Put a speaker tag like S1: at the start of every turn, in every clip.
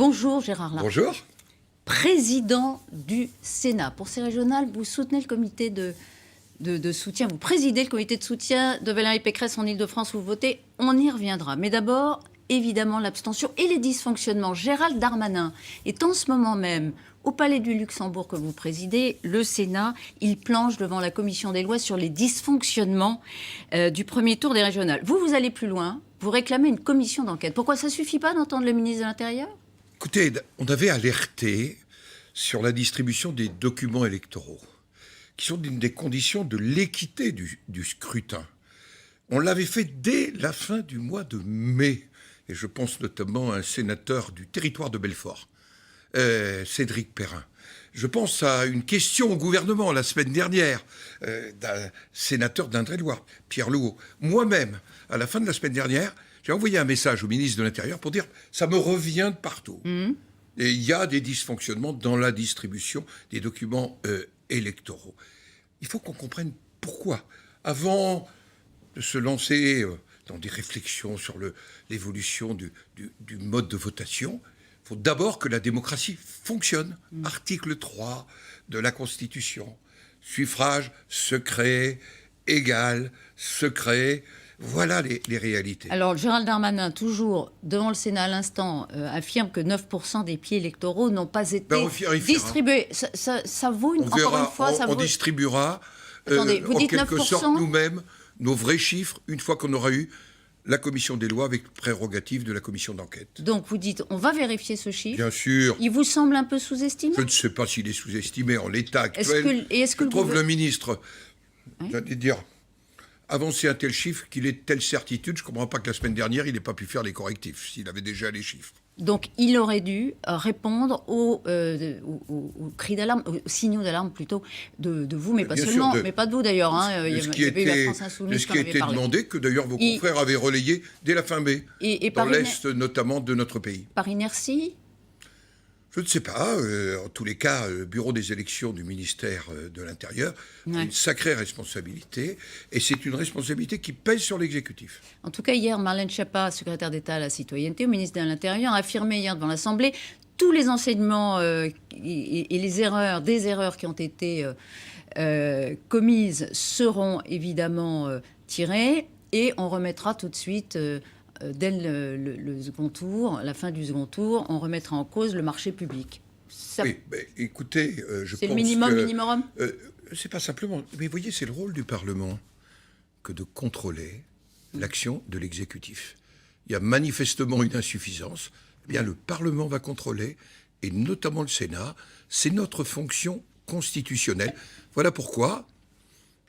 S1: Bonjour Gérard Larcher.
S2: Bonjour.
S1: Président du Sénat. Pour ces régionales, vous soutenez le comité de soutien, vous présidez le comité de soutien de Valérie Pécresse en Ile-de-France, vous votez, on y reviendra. Mais d'abord, évidemment, l'abstention et les dysfonctionnements. Gérald Darmanin est en ce moment même au Palais du Luxembourg que vous présidez, le Sénat. Il planche devant la commission des lois sur les dysfonctionnements du premier tour des régionales. Vous allez plus loin, vous réclamez une commission d'enquête. Pourquoi ça ne suffit pas d'entendre le ministre de l'Intérieur ?
S2: Écoutez, on avait alerté sur la distribution des documents électoraux, qui sont une des conditions de l'équité du scrutin. On l'avait fait dès la fin du mois de mai, et je pense notamment à un sénateur du territoire de Belfort, Cédric Perrin. Je pense à une question au gouvernement la semaine dernière d'un sénateur d'Indre-et-Loire, Pierre Louot. Moi-même, à la fin de la semaine dernière, j'ai envoyé un message au ministre de l'Intérieur pour dire « ça me revient de partout ». Et il y a des dysfonctionnements dans la distribution des documents électoraux. Il faut qu'on comprenne pourquoi. Avant de se lancer dans des réflexions sur l'évolution du mode de votation, il faut d'abord que la démocratie fonctionne. Article 3 de la Constitution. Suffrage secret, égal, secret. Voilà les réalités.
S1: Alors, Gérald Darmanin, toujours devant le Sénat à l'instant, affirme que 9% des pieds électoraux n'ont pas été distribués. Ça vaut encore une fois...
S2: On distribuera
S1: Attendez, vous dites
S2: en quelque
S1: 9%?
S2: sorte nous-mêmes nos vrais chiffres une fois qu'on aura eu la commission des lois avec prérogative de la commission d'enquête.
S1: Donc vous dites, on va vérifier ce chiffre.
S2: Bien sûr.
S1: Il vous semble un peu sous-estimé?
S2: Je ne sais pas s'il est sous-estimé en l'état actuel.
S1: Est-ce que
S2: je trouve le ministre, j'allais dire, avancer un tel chiffre qu'il ait telle certitude. Je ne comprends pas que la semaine dernière, il n'ait pas pu faire les correctifs, s'il avait déjà les chiffres.
S1: Donc il aurait dû répondre aux cris d'alarme, aux signaux d'alarme plutôt de vous, mais pas
S2: bien
S1: seulement,
S2: sûr,
S1: mais pas de vous d'ailleurs.
S2: De ce qui a été demandé, que d'ailleurs vos confrères avaient relayé dès la fin mai, dans l'Est notamment de notre pays.
S1: Par inertie?
S2: Je ne sais pas. En tous les cas, le bureau des élections du ministère de l'Intérieur a une sacrée responsabilité. Et c'est une responsabilité qui pèse sur l'exécutif.
S1: En tout cas, hier, Marlène Schiappa, secrétaire d'État à la citoyenneté, au ministère de l'Intérieur, a affirmé hier devant l'Assemblée tous les enseignements et les erreurs, des erreurs qui ont été commises seront évidemment tirées. Et on remettra tout de suite... dès le second tour, la fin du second tour, on remettra en cause le marché public.
S2: Oui, mais écoutez, je pense que...
S1: C'est le minimum.
S2: C'est pas simplement... Mais vous voyez, c'est le rôle du Parlement que de contrôler l'action de l'exécutif. Il y a manifestement une insuffisance. Eh bien, le Parlement va contrôler, et notamment le Sénat. C'est notre fonction constitutionnelle. Voilà pourquoi,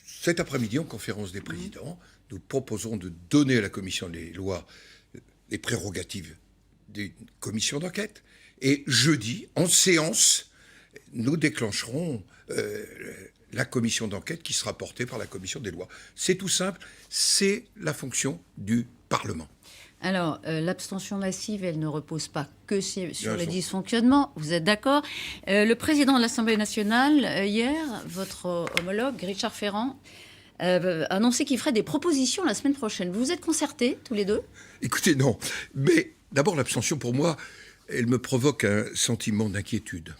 S2: cet après-midi, en conférence des présidents, nous proposons de donner à la commission des lois les prérogatives d'une commission d'enquête. Et jeudi, en séance, nous déclencherons la commission d'enquête qui sera portée par la commission des lois. C'est tout simple, c'est la fonction du Parlement.
S1: Alors, l'abstention massive, elle ne repose pas que sur les dysfonctionnements. Vous êtes d'accord? Le président de l'Assemblée nationale, hier, votre homologue, Richard Ferrand, annoncé qu'il ferait des propositions la semaine prochaine. Vous vous êtes concertés, tous les deux?
S2: Écoutez, non. Mais d'abord, l'abstention, pour moi, elle me provoque un sentiment d'inquiétude.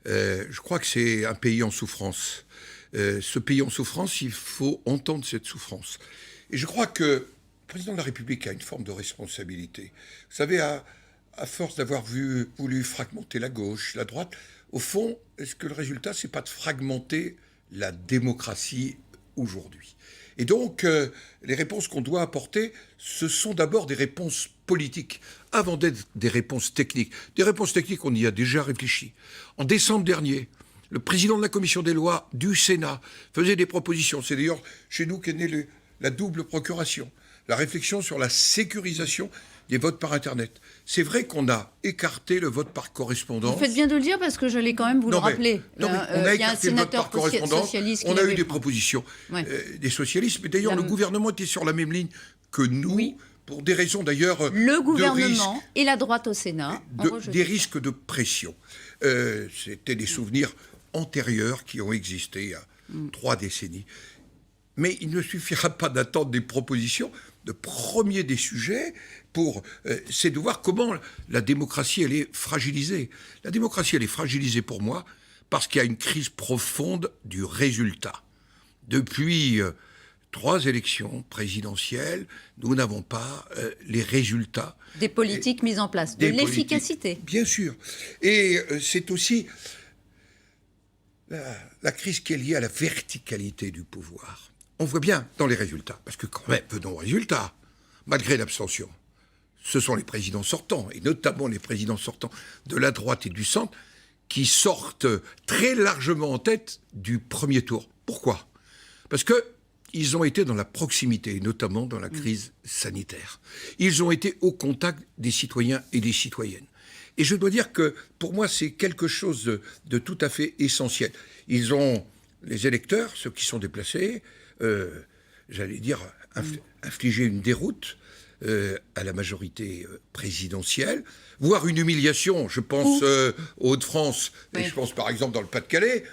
S2: Je crois que c'est un pays en souffrance. Ce pays en souffrance, il faut entendre cette souffrance. Et je crois que le président de la République a une forme de responsabilité. Vous savez, à force d'avoir voulu fragmenter la gauche, la droite, au fond, est-ce que le résultat, c'est pas de fragmenter la démocratie aujourd'hui? Et donc, les réponses qu'on doit apporter, ce sont d'abord des réponses politiques, avant d'être des réponses techniques. Des réponses techniques, on y a déjà réfléchi. En décembre dernier, le président de la commission des lois du Sénat faisait des propositions. C'est d'ailleurs chez nous qu'est née la double procuration, la réflexion sur la sécurisation des votes par Internet. C'est vrai qu'on a écarté le vote par correspondance.
S1: Vous faites bien de le dire parce que j'allais quand même vous le rappeler.
S2: On a écarté le vote par correspondance. On a eu des propositions des socialistes. Mais d'ailleurs, le gouvernement était sur la même ligne que nous, pour des raisons d'ailleurs
S1: le gouvernement et la droite au Sénat
S2: des risques de pression. C'était des souvenirs antérieurs qui ont existé il y a 3 décennies. Mais il ne suffira pas d'attendre des propositions. premier des sujets, c'est de voir comment la démocratie, elle est fragilisée. La démocratie, elle est fragilisée pour moi parce qu'il y a une crise profonde du résultat. Depuis 3 élections présidentielles, nous n'avons pas les résultats.
S1: Des politiques mises en place, de l'efficacité.
S2: Bien sûr. Et c'est aussi la crise qui est liée à la verticalité du pouvoir. On voit bien dans les résultats, parce que quand même, venons aux résultats, malgré l'abstention, ce sont les présidents sortants, et notamment les présidents sortants de la droite et du centre, qui sortent très largement en tête du premier tour. Pourquoi ? Parce qu'ils ont été dans la proximité, notamment dans la crise sanitaire. Ils ont été au contact des citoyens et des citoyennes. Et je dois dire que, pour moi, c'est quelque chose de tout à fait essentiel. Ils ont, les électeurs, ceux qui sont déplacés, j'allais dire, infligé une déroute à la majorité présidentielle, voire une humiliation. Je pense aux Hauts-de-France, et je pense par exemple dans le Pas-de-Calais,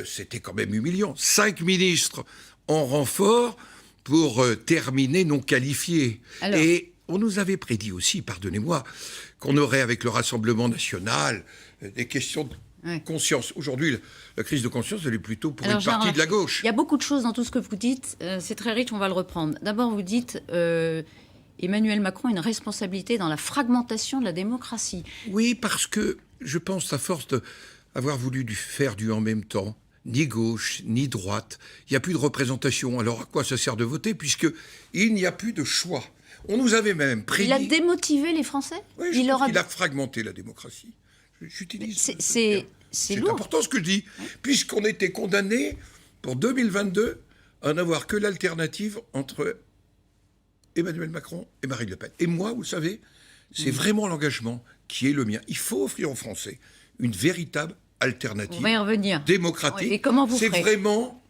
S2: c'était quand même humiliant. 5 ministres en renfort pour terminer non qualifiés.
S1: Alors,
S2: et on nous avait prédit aussi, pardonnez-moi, qu'on aurait avec le Rassemblement national des questions de conscience. Aujourd'hui, la crise de conscience, elle est plutôt pour une partie de la gauche.
S1: Il y a beaucoup de choses dans tout ce que vous dites. C'est très riche, on va le reprendre. D'abord, vous dites Emmanuel Macron a une responsabilité dans la fragmentation de la démocratie.
S2: Oui, parce que je pense, à force d'avoir voulu faire du en même temps, ni gauche, ni droite, il n'y a plus de représentation. Alors à quoi ça sert de voter, puisqu'il n'y a plus de choix. On nous avait même prédit...
S1: Il a démotivé les Français.
S2: Oui, il a fragmenté la démocratie. J'utilise... C'est
S1: lourd.
S2: Important ce que je dis, puisqu'on était condamné pour 2022 à n'avoir que l'alternative entre Emmanuel Macron et Marine Le Pen. Et moi, vous savez, c'est vraiment l'engagement qui est le mien. Il faut offrir aux Français une véritable alternative
S1: on va y revenir.
S2: Démocratique.
S1: Et comment vous
S2: C'est
S1: ferez ?
S2: Vraiment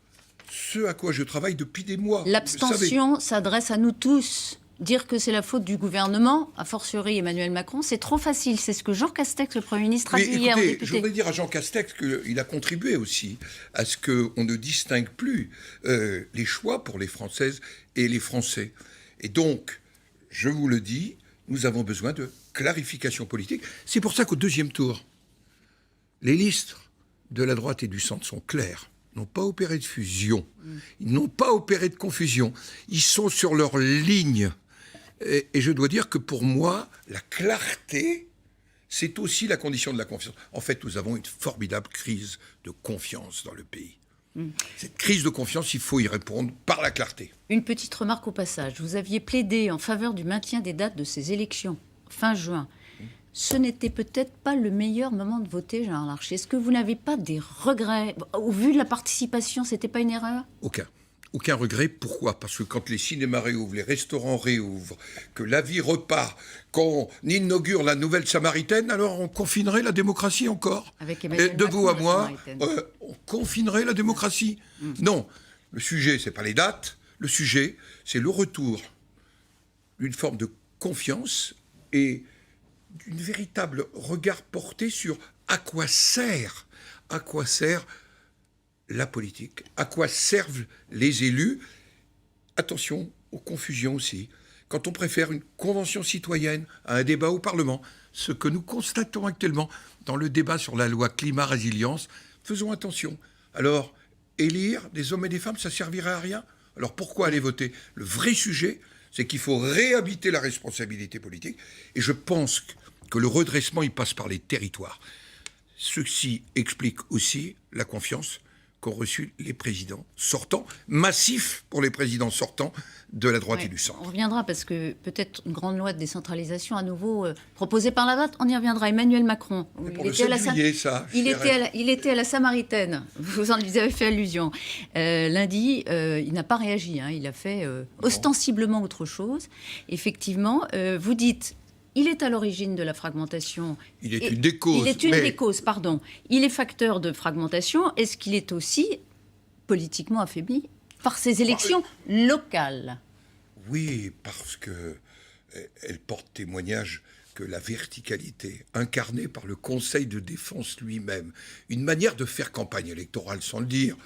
S2: ce à quoi je travaille depuis des mois.
S1: L'abstention s'adresse à nous tous. Dire que c'est la faute du gouvernement, a fortiori Emmanuel Macron, c'est trop facile. C'est ce que Jean Castex, le Premier ministre, a dit hier aux députés.
S2: Je voudrais dire à Jean Castex qu'il a contribué aussi à ce qu'on ne distingue plus les choix pour les Françaises et les Français. Et donc, je vous le dis, nous avons besoin de clarification politique. C'est pour ça qu'au deuxième tour, les listes de la droite et du centre sont claires. Ils n'ont pas opéré de fusion. Ils n'ont pas opéré de confusion. Ils sont sur leur ligne. Et je dois dire que pour moi, la clarté, c'est aussi la condition de la confiance. En fait, nous avons une formidable crise de confiance dans le pays. Cette crise de confiance, il faut y répondre par la clarté.
S1: Une petite remarque au passage. Vous aviez plaidé en faveur du maintien des dates de ces élections, fin juin. Ce n'était peut-être pas le meilleur moment de voter, Gérard Larcher. Est-ce que vous n'avez pas des regrets ? Au vu de la participation, c'était pas une erreur ?
S2: Aucun regret. Pourquoi ? Parce que quand les cinémas réouvrent, les restaurants réouvrent, que la vie repart, qu'on inaugure la nouvelle Samaritaine, alors on confinerait la démocratie encore.
S1: Avec Emmanuel
S2: de
S1: Macron,
S2: vous à moi,
S1: Samaritaine.
S2: on confinerait la démocratie. Non, le sujet, c'est pas les dates. Le sujet, c'est le retour d'une forme de confiance et d'une véritable regard porté sur à quoi sert la politique, à quoi servent les élus. Attention aux confusions aussi. Quand on préfère une convention citoyenne à un débat au Parlement, ce que nous constatons actuellement dans le débat sur la loi climat-résilience, faisons attention. Alors, élire des hommes et des femmes, ça servirait à rien ? Alors pourquoi aller voter ? Le vrai sujet, c'est qu'il faut réhabiter la responsabilité politique. Et je pense que le redressement, il passe par les territoires. Ceci explique aussi la confiance qu'ont reçu les présidents sortants, massif pour les présidents sortants de la droite et du centre.
S1: On reviendra parce que peut-être une grande loi de décentralisation à nouveau proposée par la droite, on y reviendra. Emmanuel Macron,
S2: il
S1: était à la Samaritaine, vous avez fait allusion. Lundi, il n'a pas réagi, il a fait ostensiblement autre chose. Effectivement, vous dites... Il est à l'origine de la fragmentation.
S2: Il est une des causes.
S1: Il est une des causes, pardon. Il est facteur de fragmentation. Est-ce qu'il est aussi politiquement affaibli par ces élections locales ?
S2: Oui, parce qu'elle porte témoignage que la verticalité, incarnée par le Conseil de défense lui-même, une manière de faire campagne électorale sans le dire.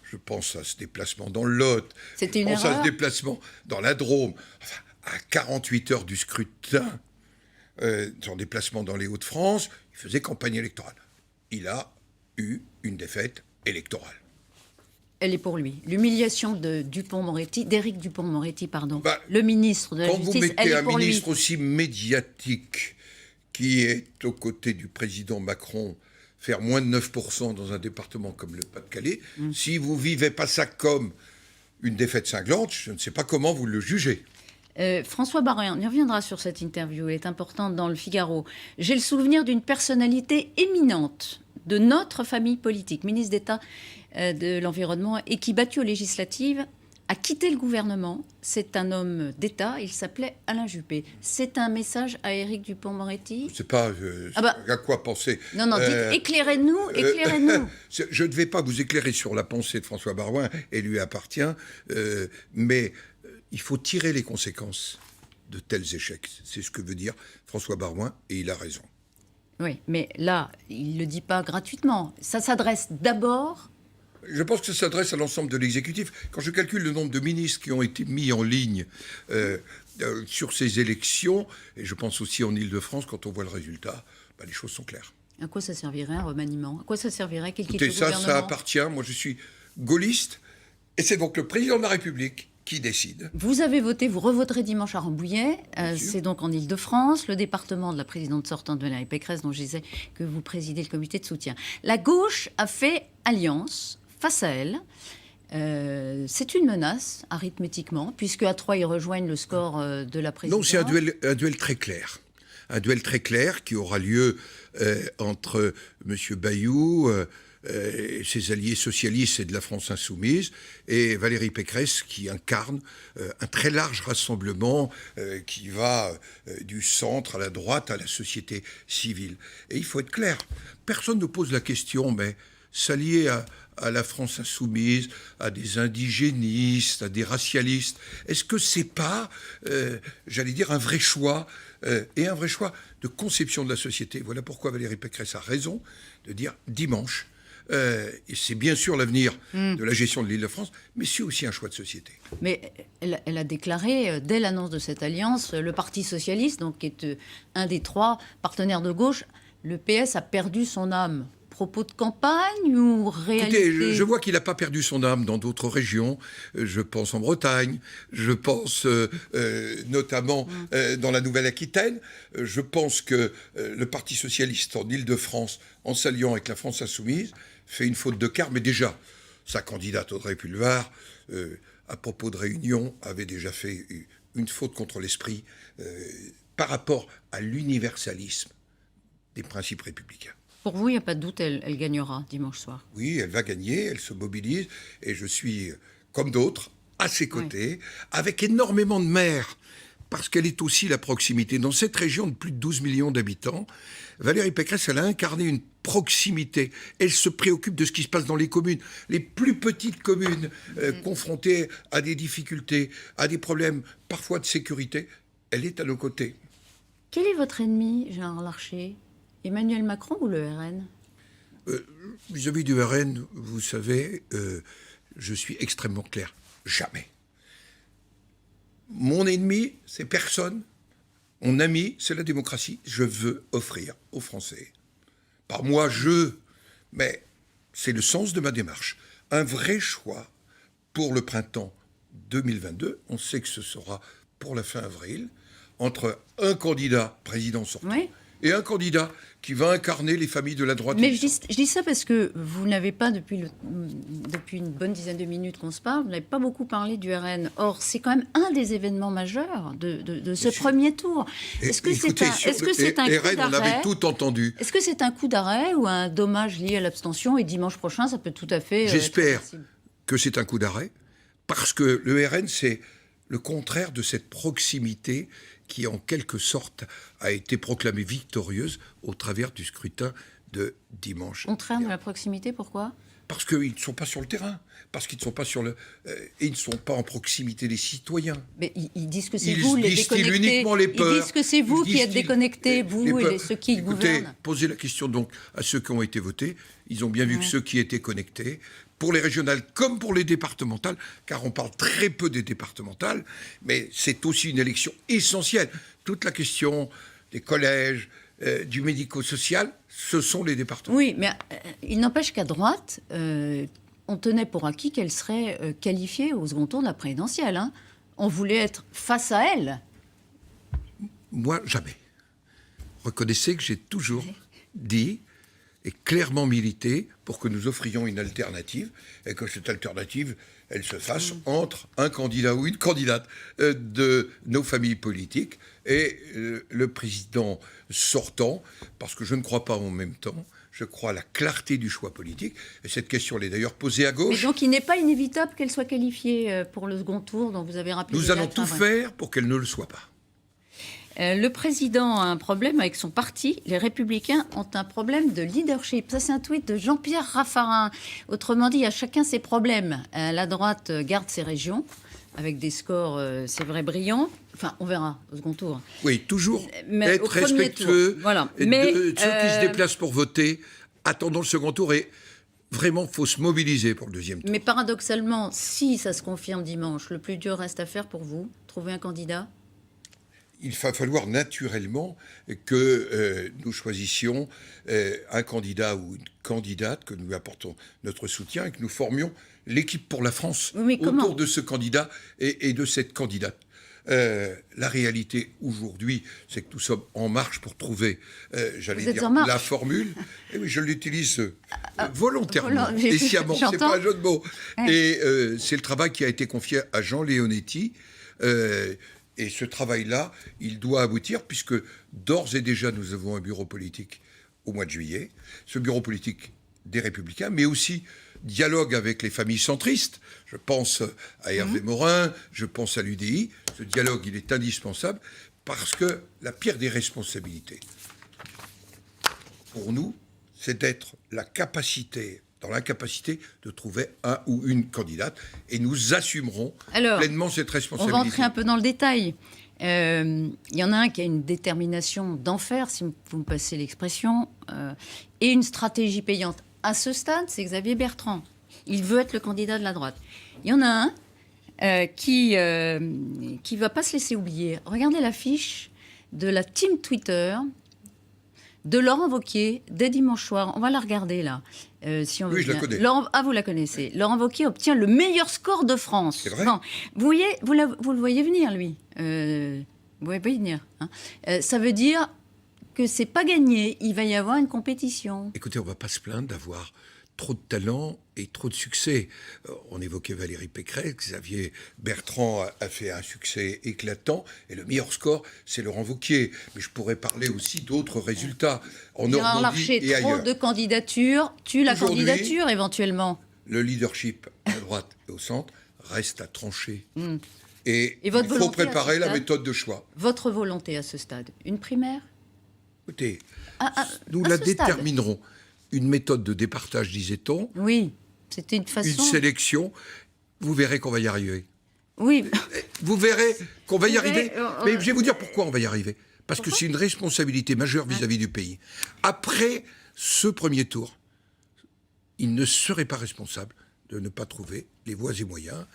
S2: Je pense à ce déplacement dans le Lot.
S1: C'était une
S2: erreur. Je pense à ce déplacement dans la Drôme. Enfin, à 48 heures du scrutin, son déplacement dans les Hauts-de-France, il faisait campagne électorale. Il a eu une défaite électorale.
S1: Elle est pour lui. L'humiliation d'Éric Dupond-Moretti,
S2: Bah,
S1: le ministre de la
S2: quand
S1: Justice,
S2: vous mettez
S1: elle est
S2: un
S1: pour lui.
S2: ministre aussi médiatique qui est aux côtés du président Macron faire moins de 9% dans un département comme le Pas-de-Calais, si vous ne vivez pas ça comme une défaite cinglante, je ne sais pas comment vous le jugez.
S1: François Baroin, on y reviendra sur cette interview, elle est importante dans le Figaro. J'ai le souvenir d'une personnalité éminente de notre famille politique, ministre d'État de l'Environnement, et qui, battu aux législatives, a quitté le gouvernement. C'est un homme d'État, il s'appelait Alain Juppé. C'est un message à Éric Dupond-Moretti?
S2: Je ne sais pas à quoi penser.
S1: Non, dites, éclairez-nous.
S2: Je ne vais pas vous éclairer sur la pensée de François Baroin, elle lui appartient, mais il faut tirer les conséquences de tels échecs. C'est ce que veut dire François Baroin, et il a raison.
S1: Oui, mais là, il ne le dit pas gratuitement. Ça s'adresse d'abord...
S2: Je pense que ça s'adresse à l'ensemble de l'exécutif. Quand je calcule le nombre de ministres qui ont été mis en ligne sur ces élections, et je pense aussi en Île-de-France, quand on voit le résultat, les choses sont claires.
S1: À quoi ça servirait un remaniement? À quoi ça servirait qu'il quitte
S2: Écoutez,
S1: le gouvernement?
S2: ça appartient. Moi, je suis gaulliste, et c'est donc le président de la République qui décide.
S1: Vous avez voté, vous revoterez dimanche à Rambouillet. C'est donc en Île-de-France, le département de la présidente sortante Valérie Pécresse, dont je disais que vous présidez le comité de soutien. La gauche a fait alliance face à elle. C'est une menace, arithmétiquement, puisque à 3, ils rejoignent le score de la présidente.
S2: Non, c'est un duel très clair. Un duel très clair qui aura lieu entre M. Bayrou, ses alliés socialistes et de la France insoumise, et Valérie Pécresse, qui incarne un très large rassemblement qui va du centre à la droite à la société civile. Et il faut être clair, personne ne pose la question, mais s'allier à la France insoumise, à des indigénistes, à des racialistes, est-ce que c'est pas, j'allais dire, un vrai choix, et un vrai choix de conception de la société? Voilà pourquoi Valérie Pécresse a raison de dire dimanche. Et c'est bien sûr l'avenir de la gestion de l'Île-de-France, mais c'est aussi un choix de société.
S1: Mais elle a déclaré, dès l'annonce de cette alliance, le Parti socialiste, donc, qui est un des 3 partenaires de gauche, le PS a perdu son âme. Propos de campagne ou réalité?
S2: Écoutez, je vois qu'il n'a pas perdu son âme dans d'autres régions. Je pense en Bretagne, je pense notamment dans la Nouvelle-Aquitaine. Je pense que le Parti socialiste en Île-de-France, en s'alliant avec la France insoumise, fait une faute de quart. Mais déjà, sa candidate Audrey Pulvar, à propos de Réunion, avait déjà fait une faute contre l'esprit par rapport à l'universalisme des principes républicains.
S1: Pour vous, il n'y a pas de doute, elle gagnera dimanche soir.
S2: Oui, elle va gagner, elle se mobilise, et je suis, comme d'autres, à ses côtés, avec énormément de maires, parce qu'elle est aussi la proximité. Dans cette région de plus de 12 millions d'habitants, Valérie Pécresse, elle a incarné une proximité. Elle se préoccupe de ce qui se passe dans les communes, les plus petites communes, confrontées à des difficultés, à des problèmes parfois de sécurité. Elle est à nos côtés.
S1: Quel est votre ennemi, Gérard Larcher? Emmanuel Macron ou le RN?
S2: Vis-à-vis du RN, vous savez, je suis extrêmement clair. Jamais. Mon ennemi, c'est personne. Mon ami, c'est la démocratie. Je veux offrir aux Français, par moi, mais c'est le sens de ma démarche, un vrai choix pour le printemps 2022. On sait que ce sera pour la fin avril, entre un candidat président sortant et un candidat qui va incarner les familles de la droite.
S1: Mais je dis ça parce que vous n'avez pas, depuis une bonne dizaine de minutes qu'on se parle, vous n'avez pas beaucoup parlé du RN. Or, c'est quand même un des événements majeurs de ce premier tour. Est-ce que c'est un coup d'arrêt?
S2: On avait tout entendu.
S1: Est-ce que c'est un coup d'arrêt ou un dommage lié à l'abstention? Et dimanche prochain, ça peut tout à fait...
S2: J'espère que c'est un coup d'arrêt, parce que le RN, c'est le contraire de cette proximité qui, en quelque sorte, a été proclamée victorieuse au travers du scrutin de dimanche.
S1: Contraire de la proximité, pourquoi?
S2: Parce qu'ils ne sont pas sur le terrain, parce qu'ils ne sont pas et ils ne sont pas en proximité des citoyens.
S1: Mais ils disent que c'est
S2: Ils
S1: vous les
S2: distillent
S1: déconnectés.
S2: uniquement les peurs.
S1: Ils disent que c'est vous
S2: Ils
S1: qui êtes
S2: distillent
S1: déconnectés, vous et
S2: peurs.
S1: ceux qui
S2: Écoutez,
S1: gouvernent.
S2: posez la question donc à ceux qui ont été votés. Ils ont bien vu que ceux qui étaient connectés, pour les régionales comme pour les départementales, car on parle très peu des départementales, mais c'est aussi une élection essentielle. Toute la question des collèges, du médico-social, ce sont les départements.
S1: Oui, mais il n'empêche qu'à droite, on tenait pour acquis qu'elle serait qualifiée au second tour de la présidentielle. Hein. On voulait être face à elle.
S2: Moi, jamais. Reconnaissez que j'ai toujours dit et clairement milité pour que nous offrions une alternative et que cette alternative, elle se fasse entre un candidat ou une candidate de nos familles politiques et le président sortant, parce que je ne crois pas en même temps. Je crois à la clarté du choix politique. Et cette question, elle est d'ailleurs posée à gauche.
S1: Mais donc, il n'est pas inévitable qu'elle soit qualifiée pour le second tour, dont vous avez rappelé.
S2: Nous allons tout faire pour qu'elle ne le soit pas.
S1: Le président a un problème avec son parti. Les Républicains ont un problème de leadership. Ça, c'est un tweet de Jean-Pierre Raffarin. Autrement dit, à chacun ses problèmes. La droite garde ses régions, avec des scores, c'est vrai, brillants. Enfin, on verra au second tour.
S2: Oui, toujours
S1: Mais
S2: être
S1: au premier
S2: respectueux
S1: tour, voilà.
S2: de ceux qui se déplacent pour voter. Attendons le second tour et vraiment, il faut se mobiliser pour le deuxième tour.
S1: Mais paradoxalement, si ça se confirme dimanche, le plus dur reste à faire pour vous, trouver un candidat.
S2: Il va falloir naturellement que nous choisissions un candidat ou une candidate, que nous lui apportons notre soutien et que nous formions l'équipe pour la France autour de ce candidat et de cette candidate. La réalité aujourd'hui, c'est que nous sommes en marche pour trouver, j'allais dire, la formule. Et oui, je l'utilise volontairement et sciemment. C'est pas un jeu de mots. Ouais. Et c'est le travail qui a été confié à Jean Leonetti. Et ce travail-là, il doit aboutir, puisque d'ores et déjà, nous avons un bureau politique au mois de juillet. Ce bureau politique des Républicains, mais aussi dialogue avec les familles centristes. Je pense à Hervé Morin, je pense à l'UDI. Ce dialogue, il est indispensable, parce que la pire des responsabilités, pour nous, c'est d'être dans l'incapacité de trouver un ou une candidate, et nous assumerons pleinement cette responsabilité.
S1: On va entrer un peu dans le détail. Il y en a un qui a une détermination d'enfer, si vous me passez l'expression, et une stratégie payante. À ce stade, c'est Xavier Bertrand. Il veut être le candidat de la droite. Il y en a un qui va pas se laisser oublier. Regardez l'affiche de la team Twitter de Laurent Wauquiez dès dimanche soir. On va la regarder là. Si on veut
S2: oui, je la connais.
S1: Vous la connaissez. Laurent Wauquiez obtient le meilleur score de France.
S2: C'est vrai.
S1: Bon, vous le voyez venir, lui. Vous voyez venir. Hein. Ça veut dire que c'est pas gagné. Il va y avoir une compétition.
S2: Écoutez, on va pas se plaindre d'avoir trop de talent et trop de succès. On évoquait Valérie Pécresse, Xavier Bertrand a fait un succès éclatant, et le meilleur score, c'est Laurent Wauquiez. Mais je pourrais parler aussi d'autres résultats en Normandie et ailleurs.
S1: Trop de candidatures tue la candidature éventuellement.
S2: Le leadership à droite et au centre reste à trancher. Et il
S1: votre
S2: faut préparer la méthode de choix.
S1: Votre volonté à ce stade, une primaire ?
S2: Écoutez, nous la déterminerons. Une méthode de départage, disait-on.
S1: Oui, c'était une façon...
S2: Une sélection. Vous verrez qu'on va y arriver.
S1: Oui.
S2: Vous verrez qu'on va y arriver. Mais je vais vous dire pourquoi on va y arriver. Parce que c'est une responsabilité majeure vis-à-vis du pays. Après ce premier tour, il ne serait pas responsable de ne pas trouver les voies et moyens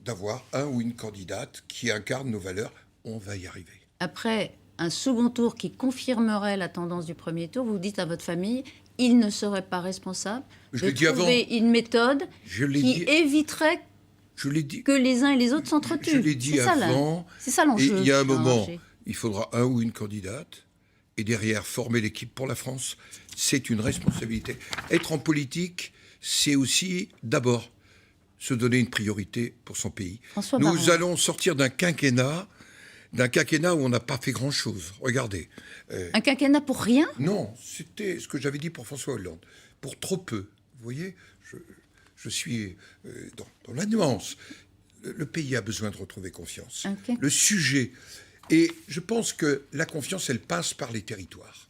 S2: d'avoir un ou une candidate qui incarne nos valeurs. On va y arriver.
S1: Après un second tour qui confirmerait la tendance du premier tour, vous dites à votre famille... il ne serait pas responsable de trouver une méthode qui éviterait que les uns et les autres s'entretuent.
S2: Je l'ai dit avant.
S1: C'est ça l'enjeu.
S2: Il y a un moment, il faudra un ou une candidate, et derrière, former l'équipe pour la France. C'est une responsabilité. Être en politique, c'est aussi, d'abord, se donner une priorité pour son pays. Nous allons sortir d'un quinquennat où on n'a pas fait grand-chose. Regardez.
S1: Un quinquennat pour rien ?
S2: Non, c'était ce que j'avais dit pour François Hollande. Pour trop peu. Vous voyez, je suis dans la nuance. Le pays a besoin de retrouver confiance. Okay. Le sujet. Et je pense que la confiance, elle passe par les territoires.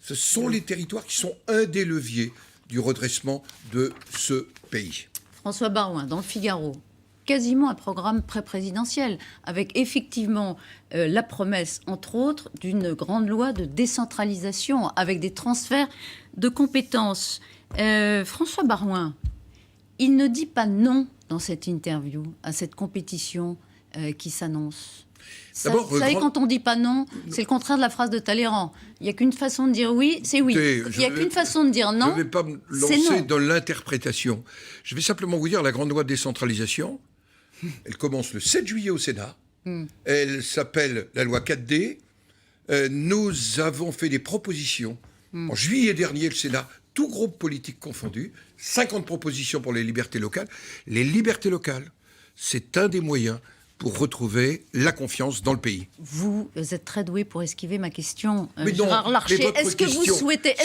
S2: Ce sont les territoires qui sont un des leviers du redressement de ce pays.
S1: François Baroin, dans le Figaro, quasiment un programme pré-présidentiel, avec effectivement la promesse, entre autres, d'une grande loi de décentralisation, avec des transferts de compétences. François Baroin, il ne dit pas non dans cette interview à cette compétition qui s'annonce. Vous savez, quand on dit pas non, c'est le contraire de la phrase de Talleyrand. Il n'y a qu'une façon de dire oui, c'est oui. Il n'y a qu'une façon de dire non,
S2: je ne vais pas me lancer dans l'interprétation. Je vais simplement vous dire, la grande loi de décentralisation, elle commence le 7 juillet au Sénat. Elle s'appelle la loi 4D. Nous avons fait des propositions. En juillet dernier, le Sénat, tout groupe politique confondu, 50 propositions pour les libertés locales. Les libertés locales, c'est un des moyens pour retrouver la confiance dans le pays.
S1: Vous êtes très doué pour esquiver ma question,
S2: mais non,
S1: Gérard Larcher. Est-ce que vous souhaitez,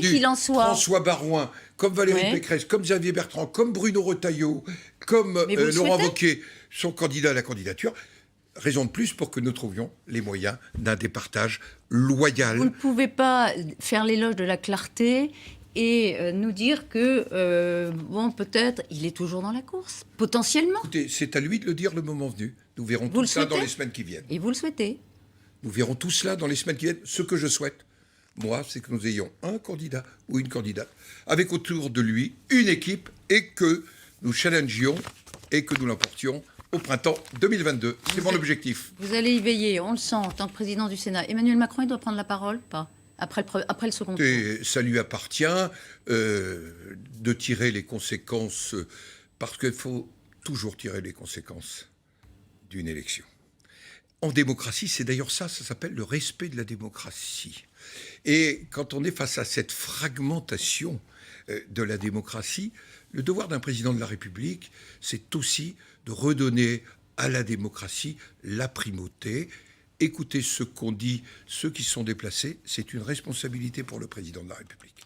S1: qu'il en soit
S2: François Baroin, comme Valérie Pécresse, comme Xavier Bertrand, comme Bruno Retailleau, comme Laurent Wauquiez sont candidats à la candidature, raison de plus pour que nous trouvions les moyens d'un départage loyal.
S1: Vous ne pouvez pas faire l'éloge de la clarté et nous dire que, bon, peut-être, il est toujours dans la course, potentiellement.
S2: Écoutez, c'est à lui de le dire le moment venu. Nous verrons tout ça dans les semaines qui viennent.
S1: Et vous le souhaitez?
S2: Nous verrons tout cela dans les semaines qui viennent. Ce que je souhaite, moi, c'est que nous ayons un candidat ou une candidate, avec autour de lui une équipe, et que nous challengions et que nous l'emportions au printemps 2022. C'est mon objectif.
S1: Vous allez y veiller, on le sent, en tant que président du Sénat. Emmanuel Macron, il doit prendre la parole, pas après le second tour.
S2: Ça lui appartient de tirer les conséquences, parce qu'il faut toujours tirer les conséquences d'une élection. En démocratie, c'est d'ailleurs ça s'appelle le respect de la démocratie. Et quand on est face à cette fragmentation de la démocratie, le devoir d'un président de la République, c'est aussi de redonner à la démocratie la primauté. Écoutez ce qu'ont dit ceux qui sont déplacés, c'est une responsabilité pour le président de la République.